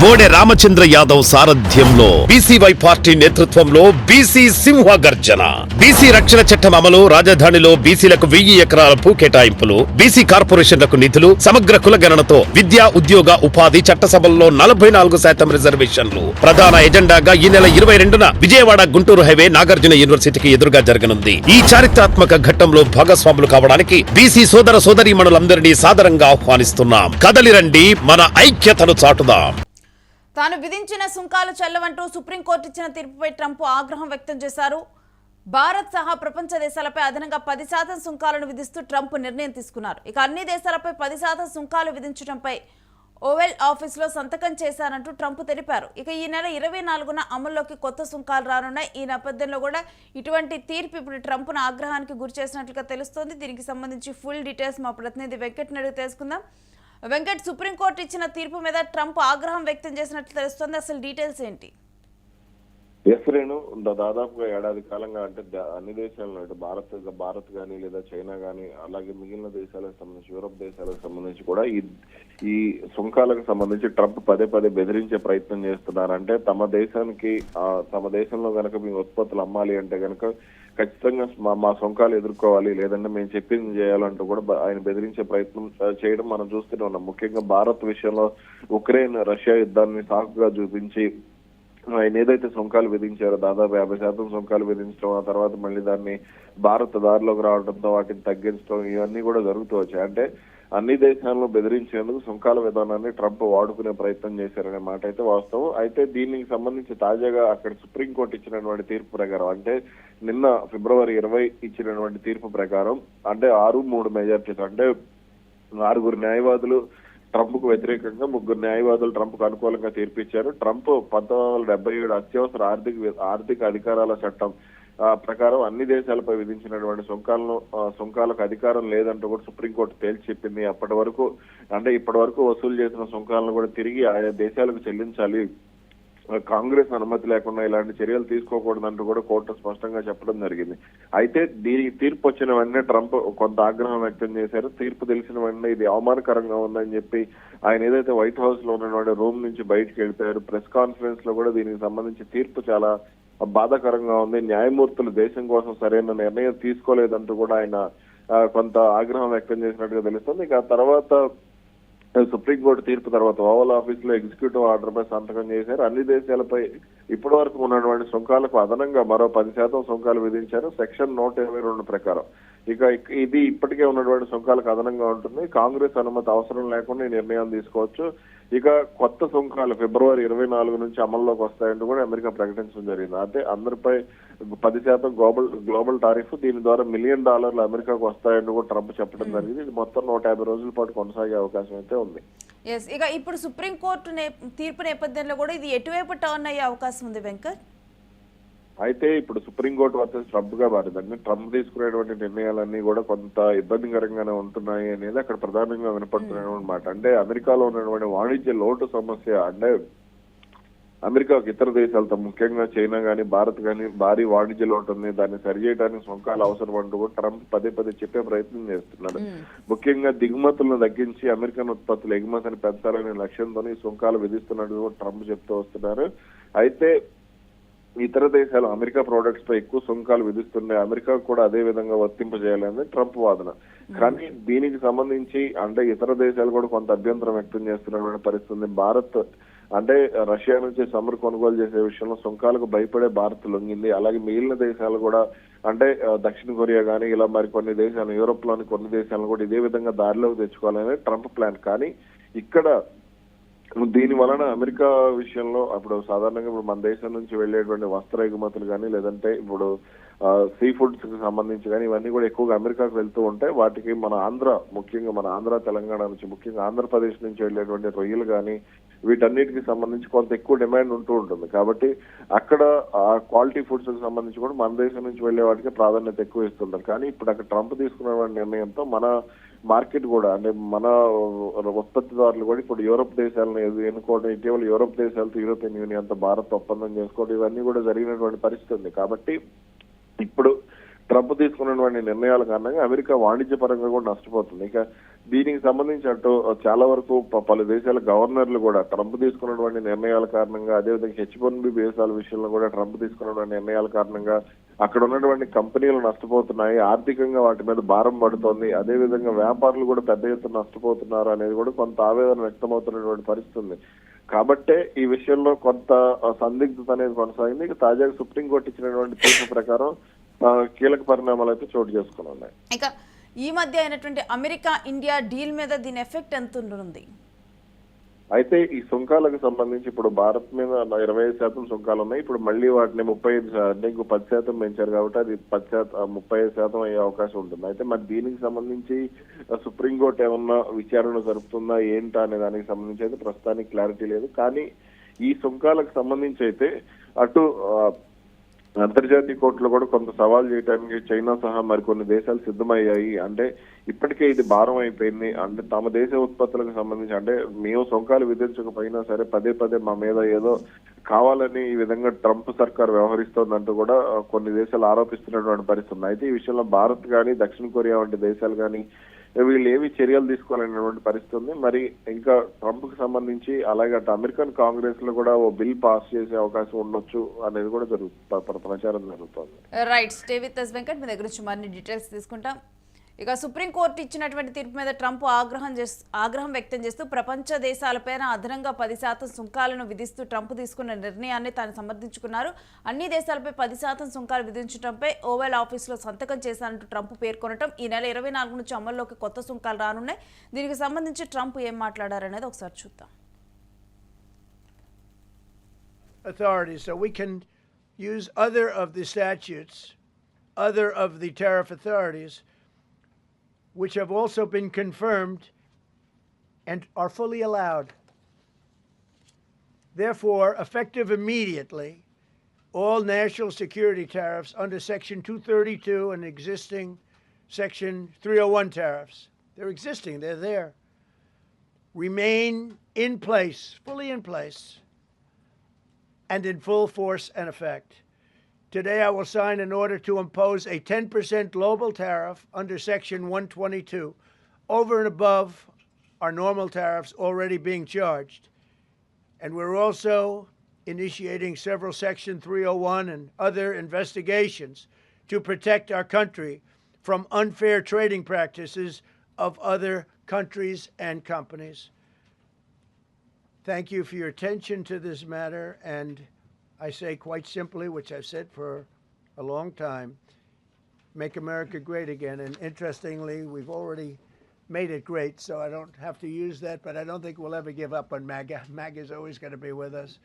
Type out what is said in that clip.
బోడే రామచంద్ర యాదవ్ సారథ్యంలో BCY party నేతృత్వంలో BC సింహ గర్జన. బీసీ రక్షణ చట్టం అమలు, రాజధానిలో బీసీలకు 1000 ఎకరాల భూ కేటాయింపులు, బీసీ కార్పొరేషన్లకు నిధులు, సమగ్ర కులగణనతో విద్యా, ఉద్యోగ, ఉపాధి, చట్టసభల్లో 44% రిజర్వేషన్లు ప్రధాన ఎజెండాగా ఈ నెల 22న విజయవాడ గుంటూరు హైవే నాగార్జున యూనివర్సిటీకి ఎదురుగా జరగనుంది. ఈ చారిత్రాత్మక ఘట్టంలో భాగస్వాములు కావడానికి బీసీ సోదర సోదరీమణులందరినీ సాదరంగా ఆహ్వానిస్తున్నాం. కదలిరండి, మన ఐక్యతను చాటుదాం. తాను విధించిన సుంకాలు చెల్లవంటూ సుప్రీంకోర్టు ఇచ్చిన తీర్పుపై ట్రంప్ ఆగ్రహం వ్యక్తం చేశారు. భారత్ సహా ప్రపంచ దేశాలపై అదనంగా 10% సుంకాలను విధిస్తూ ట్రంప్ నిర్ణయం తీసుకున్నారు. ఇక అన్ని దేశాలపై 10% సుంకాలు విధించడంపై ఓవెల్ ఆఫీసులో సంతకం చేశారంటూ ట్రంప్ తెలిపారు. ఇక ఈ నెల 24న అమల్లోకి కొత్త సుంకాలు రానున్నాయి. ఈ నేపథ్యంలో కూడా ఇటువంటి తీర్పు ఇప్పుడు ట్రంప్ను ఆగ్రహానికి గురి చేసినట్లుగా తెలుస్తోంది. దీనికి సంబంధించి ఫుల్ డీటెయిల్స్ మా ప్రతినిధి వెంకట్ అడిగి తెలుసుకుందాం. వెంకట్, సుప్రీంకోర్టు ఇచ్చిన తీర్పు మీద ట్రంప్ ఆగ్రహం వ్యక్తం చేసినట్లు తెలుస్తోంది. అసలు డీటెయిల్స్ ఏంటి? రేణు దాదాపుగా ఏడాది కాలంగా అంటే అన్ని దేశాలను అంటే భారత్ కానీ లేదా చైనా కానీ అలాగే మిగిలిన దేశాలకు సంబంధించి యూరోప్ దేశాలకు సంబంధించి కూడా ఈ సుంకాలకు సంబంధించి ట్రంప్ పదే బెదిరించే ప్రయత్నం చేస్తున్నారు. అంటే తమ దేశంలో గనక మీ ఉత్పత్తులు అమ్మాలి అంటే గనక ఖచ్చితంగా మా సుంకాలు ఎదుర్కోవాలి, లేదంటే మేము చెప్పింది చేయాలంటూ కూడా ఆయన బెదిరించే ప్రయత్నం చేయడం మనం చూస్తూనే ఉన్నాం. ముఖ్యంగా భారత్ విషయంలో ఉక్రెయిన్ రష్యా యుద్ధాన్ని సాకుగా చూపించి ఆయన ఏదైతే సుంకాలు విధించారో దాదాపు 50% సుంకాలు విధించడం, ఆ తర్వాత మళ్ళీ దాన్ని భారత్ దారిలోకి రావడంతో వాటిని తగ్గించడం, ఇవన్నీ కూడా జరుగుతూ వచ్చాయి. అంటే అన్ని దేశాలను బెదిరించేందుకు సుంకాల విధానాన్ని ట్రంప్ వాడుకునే ప్రయత్నం చేశారనే మాట అయితే వాస్తవం. అయితే దీనికి సంబంధించి తాజాగా అక్కడ సుప్రీంకోర్టు ఇచ్చినటువంటి తీర్పు ప్రకారం, అంటే నిన్న ఫిబ్రవరి 20 ఇచ్చినటువంటి తీర్పు ప్రకారం, అంటే 6-3 మెజార్టీతో, అంటే 6 న్యాయవాదులు ట్రంప్ కు వ్యతిరేకంగా 3 న్యాయవాదులు ట్రంప్ కు అనుకూలంగా తీర్పిచ్చారు. ట్రంప్ 1977 అత్యవసర ఆర్థిక అధికారాల చట్టం ప్రకారం అన్ని దేశాలపై విధించినటువంటి సుంకాలకు అధికారం లేదంటూ కూడా సుప్రీంకోర్టు తేల్చి చెప్పింది. ఇప్పటి వరకు వసూలు చేసిన సుంకాలను కూడా తిరిగి ఆయా దేశాలకు చెల్లించాలి, కాంగ్రెస్ అనుమతి లేకుండా ఇలాంటి చర్యలు తీసుకోకూడదంటూ కూడా కోర్టు స్పష్టంగా చెప్పడం జరిగింది. అయితే దీనికి తీర్పు వచ్చిన వెంటనే ట్రంప్ కొంత ఆగ్రహం వ్యక్తం చేశారు. తీర్పు తెలిసిన వెంటనే ఇది అవమానకరంగా ఉందని చెప్పి ఆయన ఏదైతే వైట్ హౌస్ లో ఉన్నటువంటి రూమ్ నుంచి బయటకు వెళ్తారు. ప్రెస్ కాన్ఫరెన్స్ లో కూడా దీనికి సంబంధించి తీర్పు చాలా బాధాకరంగా ఉంది, న్యాయమూర్తులు దేశం కోసం సరైన నిర్ణయం తీసుకోలేదంటూ కూడా ఆయన కొంత ఆగ్రహం వ్యక్తం చేసినట్టుగా తెలుస్తుంది. ఇక తర్వాత సుప్రీంకోర్టు తీర్పు తర్వాత ఓవల్ ఆఫీస్ లో ఎగ్జిక్యూటివ్ ఆర్డర్ పై సంతకం చేశారు. అన్ని దేశాలపై ఇప్పటి వరకు ఉన్నటువంటి సుంకాలకు అదనంగా మరో 10% సుంకాలు విధించారు సెక్షన్ 122 ప్రకారం. ఇక ఇది ఇప్పటికే ఉన్నటువంటి సుంకాలకు అదనంగా ఉంటుంది. కాంగ్రెస్ అనుమతి అవసరం లేకుండా ఈ నిర్ణయాలు తీసుకోవచ్చు. ఇక కొత్త సుంకాలు ఫిబ్రవరి 24 నుంచి అమల్లోకి వస్తాయంటూ కూడా అమెరికా ప్రకటించడం జరిగింది. అంటే అందరిపై 10% గ్లోబల్ టారిఫ్, దీని ద్వారా $1 మిలియన్ అమెరికాకు వస్తాయంటూ కూడా ట్రంప్ చెప్పడం జరిగింది. ఇది మొత్తం 150 రోజుల పాటు కొనసాగే అవకాశం అయితే ఉంది. ఇక ఇప్పుడు సుప్రీంకోర్టు తీర్పు నేపథ్యంలో కూడా ఇది ఎటువైపు టర్న్ అయ్యే అవకాశం ఉంది వెంకట్? అయితే ఇప్పుడు సుప్రీంకోర్టు వర్సెస్ ట్రంప్ గా మారిందండి. ట్రంప్ తీసుకునేటువంటి నిర్ణయాలన్నీ కూడా కొంత ఇబ్బందికరంగానే ఉంటున్నాయి అనేది అక్కడ ప్రధానంగా వినపడుతున్నటువంటి మాట. అంటే అమెరికాలో ఉన్నటువంటి వాణిజ్య లోటు సమస్య, అంటే అమెరికాకు ఇతర దేశాలతో ముఖ్యంగా చైనా గానీ భారత్ గానీ భారీ వాణిజ్య లోటు ఉంది, దాన్ని సరిచేయడానికి సుంకాలు అవసరం అంటూ కూడా ట్రంప్ పదే చెప్పే ప్రయత్నం చేస్తున్నాడు. ముఖ్యంగా దిగుమతులను తగ్గించి అమెరికన్ ఉత్పత్తుల ఎగుమతిని పెంచాలనే లక్ష్యంతో ఈ సుంకాలు విధిస్తున్నట్టు కూడా ట్రంప్ చెప్తూ వస్తున్నారు. అయితే ఇతర దేశాలు అమెరికా ప్రొడక్ట్స్ పై ఎక్కువ సుంకాలు విధిస్తుండే అమెరికా కూడా అదే విధంగా వర్తింపజేయాలని ట్రంప్ వాదన. కానీ దీనికి సంబంధించి అంటే ఇతర దేశాలు కూడా కొంత అభ్యంతరం వ్యక్తం చేస్తున్నటువంటి పరిస్థితి. భారత్ అంటే రష్యా నుంచి చమురు కొనుగోలు చేసే విషయంలో సుంకాలకు భయపడే భారత్ లొంగింది. అలాగే మిగిలిన దేశాలు కూడా అంటే దక్షిణ కొరియా కానీ ఇలా మరి కొన్ని దేశాలు, యూరోప్ లోని కొన్ని దేశాలను కూడా ఇదే విధంగా దారిలోకి తెచ్చుకోవాలని ట్రంప్ ప్లాన్. కానీ ఇక్కడ దీని వలన అమెరికా విషయంలో ఇప్పుడు సాధారణంగా ఇప్పుడు మన దేశం నుంచి వెళ్లేటువంటి వస్త్ర ఎగుమతులు కానీ లేదంటే ఇప్పుడు సీ ఫుడ్స్ కి సంబంధించి కానీ ఇవన్నీ కూడా ఎక్కువగా అమెరికాకు వెళ్తూ ఉంటాయి. వాటికి ముఖ్యంగా మన ఆంధ్ర తెలంగాణ నుంచి, ముఖ్యంగా ఆంధ్రప్రదేశ్ నుంచి వెళ్లేటువంటి రొయ్యలు కానీ వీటన్నిటికి సంబంధించి కొంత ఎక్కువ డిమాండ్ ఉంటూ ఉంటుంది. కాబట్టి అక్కడ ఆ క్వాలిటీ ఫుడ్స్ కి సంబంధించి కూడా మన దేశం నుంచి వెళ్లే వాటికి ప్రాధాన్యత ఎక్కువ ఇస్తుంటారు. కానీ ఇప్పుడు అక్కడ ట్రంప్ తీసుకున్న నిర్ణయంతో మన మార్కెట్ కూడా అంటే మన ఉత్పత్తిదారులు కూడా ఇప్పుడు యూరోప్ దేశాలను ఎన్నుకోవడం, ఇటీవల యూరోప్ దేశాలతో యూరోపియన్ యూనియన్ తో భారత్ ఒప్పందం చేసుకోవడం, ఇవన్నీ కూడా జరిగినటువంటి పరిస్థితి ఉంది. కాబట్టి ఇప్పుడు ట్రంప్ తీసుకున్నటువంటి నిర్ణయాల కారణంగా అమెరికా వాణిజ్య పరంగా కూడా నష్టపోతుంది. ఇక దీనికి సంబంధించి అటు చాలా వరకు పలు దేశాల గవర్నర్లు కూడా ట్రంప్ తీసుకున్నటువంటి నిర్ణయాల కారణంగా, అదేవిధంగా H1B దేశాల విషయంలో కూడా ట్రంప్ తీసుకున్నటువంటి నిర్ణయాల కారణంగా అక్కడ ఉన్నటువంటి కంపెనీలు నష్టపోతున్నాయి, ఆర్థికంగా వాటి మీద భారం పడుతోంది, అదేవిధంగా వ్యాపారులు కూడా పెద్ద ఎత్తున నష్టపోతున్నారు అనేది కూడా కొంత ఆవేదన వ్యక్తమవుతున్నటువంటి పరిస్థితి ఉంది. కాబట్టే ఈ విషయంలో కొంత సందిగ్ధత అనేది కొనసాగింది. ఇక తాజాగా సుప్రీంకోర్టు ఇచ్చినటువంటి తీర్పు ప్రకారం కీలక పరిణామాలు అయితే చోటు చేసుకుని ఉన్నాయి. ఇక ఈ మధ్య అయినటువంటి అమెరికా ఇండియా డీల్ మీద దీని ఎఫెక్ట్ ఎంత ఉంటుంది? అయితే ఈ సుంకాలకు సంబంధించి ఇప్పుడు భారత్ మీద 25% సుంకాలు ఉన్నాయి. ఇప్పుడు మళ్ళీ వాటిని 35 అంటే ఇంకో 10% పెంచారు కాబట్టి అది 35% అయ్యే అవకాశం ఉంటుంది. అయితే మరి దీనికి సంబంధించి సుప్రీంకోర్టు ఏమన్నా విచారణ జరుపుతుందా ఏంటా అనే దానికి సంబంధించి అయితే ప్రస్తుతానికి క్లారిటీ లేదు. కానీ ఈ సుంకాలకు సంబంధించి అయితే అటు అంతర్జాతీయ కోర్టులో కూడా కొంత సవాల్ చేయడానికి చైనా సహా మరికొన్ని దేశాలు సిద్ధమయ్యాయి. అంటే ఇప్పటికే ఇది భారం అయిపోయింది, అంటే తమ దేశ ఉత్పత్తులకు సంబంధించి అంటే మేము సుంకాలు విధించకపోయినా సరే పదే పదే మా మీద ఏదో కావాలని ఈ విధంగా ట్రంప్ సర్కార్ వ్యవహరిస్తోందంటూ కూడా కొన్ని దేశాలు ఆరోపిస్తున్నటువంటి పరిస్థితి ఉంది. అయితే ఈ విషయంలో భారత్ కానీ దక్షిణ కొరియా వంటి దేశాలు కానీ వీళ్ళు ఏవి చర్యలు తీసుకోవాలనేటువంటి పరిస్థితి ఉంది. మరి ఇంకా ట్రంప్ కు సంబంధించి అలాగే అటు అమెరికన్ కాంగ్రెస్ లో కూడా ఓ బిల్ పాస్ చేసే అవకాశం ఉండొచ్చు అనేది కూడా ప్రచారం జరుగుతుంది. Right, stay with us Venkat, మీ దగ్గర నుంచి మరిన్ని డీటెయిల్స్ తీసుకుంటాం. ఇక సుప్రీంకోర్టు ఇచ్చినటువంటి తీర్పు మీద ట్రంప్ ఆగ్రహం వ్యక్తం చేస్తూ ప్రపంచ దేశాలపైన అదనంగా 10% సుంకాలను విధిస్తూ ట్రంప్ తీసుకున్న నిర్ణయాన్ని తాను సమర్థించుకున్నారు. అన్ని దేశాలపై 10% సుంకాలు విధించడంపై ఓవెల్ ఆఫీసులో సంతకం చేశానంటూ ట్రంప్ పేర్కొనడం. ఈ నెల 24 నుంచి అమల్లోకి కొత్త సుంకాలు రానున్నాయి. దీనికి సంబంధించి ట్రంప్ ఏం మాట్లాడారనేది ఒకసారి చూద్దాం. Authorities, so we can use other of the statutes, other of the tariff authorities, which have also been confirmed and are fully allowed. Therefore, effective immediately, all national security tariffs under Section 232 and existing Section 301 tariffs, they're existing, they're there, remain in place, fully in place, and in full force and effect. Today, I will sign an order to impose a 10% global tariff under Section 122 over and above our normal tariffs already being charged. And we're also initiating several Section 301 and other investigations to protect our country from unfair trading practices of other countries and companies. Thank you for your attention to this matter, and I say quite simply, which I've said for a long time, make America great again. And interestingly, we've already made it great, so I don't have to use that, but I don't think we'll ever give up on MAGA. MAGA is always going to be with us.